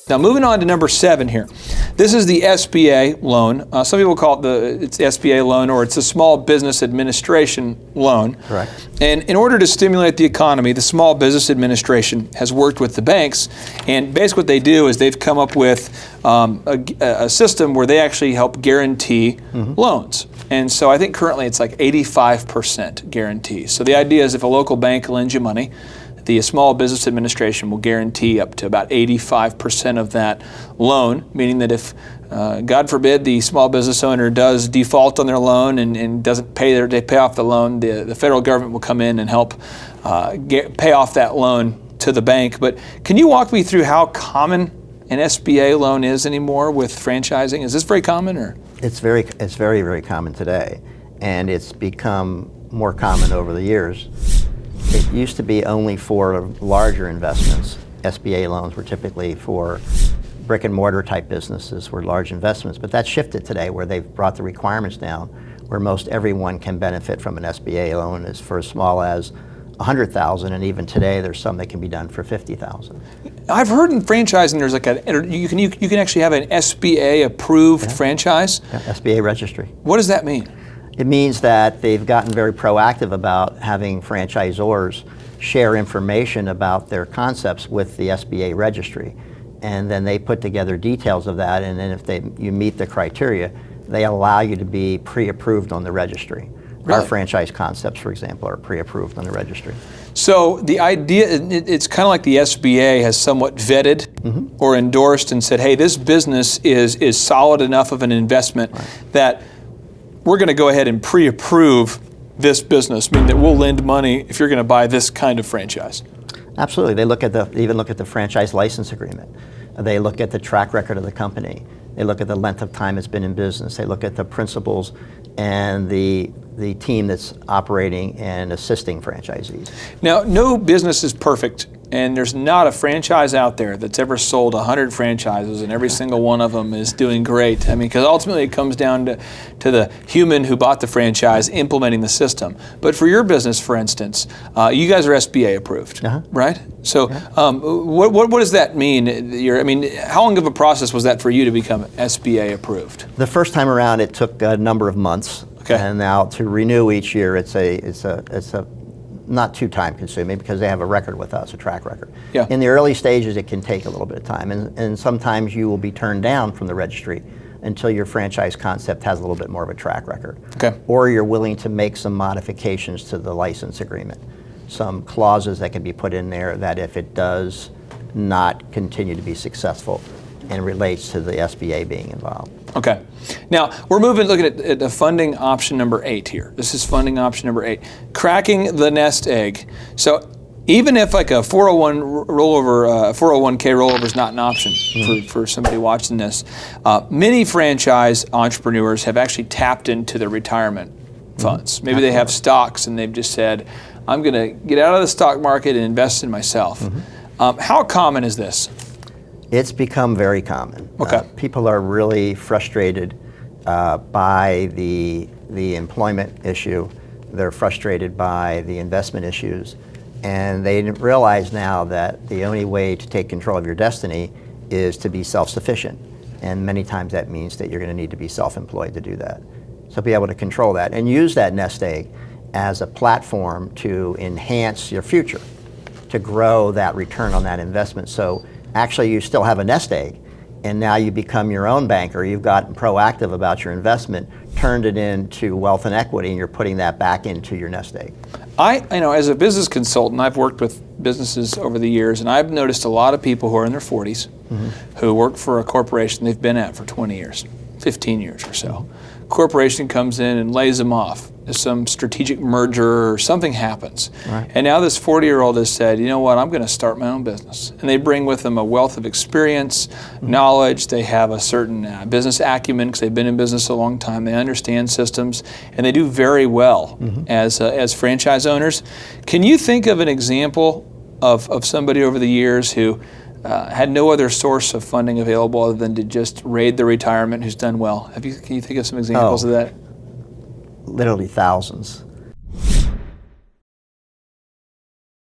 Now moving on to number 7 here. This is the SBA loan. Some people call it it's the SBA loan, or it's a Small Business Administration loan. Correct. And in order to stimulate the economy, the Small Business Administration has worked with the banks, and basically what they do is they've come up with a system where they actually help guarantee loans. And so I think currently it's like 85% guarantee. So the idea is if a local bank lends you money, the Small Business Administration will guarantee up to about 85% of that loan, meaning that if, God forbid, the small business owner does default on their loan and doesn't they pay off the loan, the federal government will come in and help pay off that loan to the bank. But can you walk me through how common an SBA loan is anymore with franchising? Is this very common, or? It's very, very common today, and it's become more common over the years. It used to be only for larger investments. SBA loans were typically for brick and mortar type businesses, were large investments, but that shifted today where they've brought the requirements down, where most everyone can benefit from an SBA loan is for as small as $100,000, and even today there's some that can be done for $50,000. I've heard in franchising there's like you can actually have an SBA approved franchise. Yeah, SBA registry. What does that mean? It means that they've gotten very proactive about having franchisors share information about their concepts with the SBA registry. And then they put together details of that, and then if you meet the criteria, they allow you to be pre-approved on the registry. Really? Our franchise concepts, for example, are pre-approved on the registry. So the idea, it's kind of like the SBA has somewhat vetted or endorsed and said, hey, this business is solid enough of an investment that we're going to go ahead and pre-approve this business, meaning that we'll lend money if you're going to buy this kind of franchise. Absolutely. They even look at the franchise license agreement. They look at the track record of the company. They look at the length of time it's been in business. They look at the principals and the team that's operating and assisting franchisees. Now, no business is perfect, and there's not a franchise out there that's ever sold 100 franchises and every single one of them is doing great. I mean, because ultimately it comes down to the human who bought the franchise implementing the system. But for your business, for instance, you guys are SBA approved, right? So what does that mean? How long of a process was that for you to become SBA approved? The first time around, it took a number of months. Okay. And now to renew each year, it's a not too time consuming because they have a record with us, a track record. Yeah. In the early stages, it can take a little bit of time, and sometimes you will be turned down from the registry until your franchise concept has a little bit more of a track record. Okay. Or you're willing to make some modifications to the license agreement. Some clauses that can be put in there that if it does not continue to be successful and relates to the SBA being involved. Okay. Now, we're looking at the funding option number 8 here. This is funding option number 8. Cracking the nest egg. So even if like a 401k rollover is not an option for somebody watching this, many franchise entrepreneurs have actually tapped into their retirement funds. Maybe they have stocks and they've just said, I'm going to get out of the stock market and invest in myself. How common is this? It's become very common. Okay. People are really frustrated by the employment issue. They're frustrated by the investment issues. And they realize now that the only way to take control of your destiny is to be self-sufficient. And many times that means that you're going to need to be self-employed to do that. So be able to control that and use that nest egg as a platform to enhance your future, to grow that return on that investment. So actually you still have a nest egg, and now you become your own banker. You've gotten proactive about your investment, turned it into wealth and equity, and you're putting that back into your nest egg. I know as a business consultant, I've worked with businesses over the years, and I've noticed a lot of people who are in their 40s who work for a corporation they've been at for 20 years, 15 years or so. Corporation comes in and lays them off. Some strategic merger or something happens. Right. And now this 40-year-old has said, you know what, I'm going to start my own business. And they bring with them a wealth of experience, knowledge. They have a certain business acumen because they've been in business a long time. They understand systems, and they do very well as franchise owners. Can you think of an example of somebody over the years who had no other source of funding available other than to just raid the retirement who's done well? Can you think of some examples of that? Literally thousands.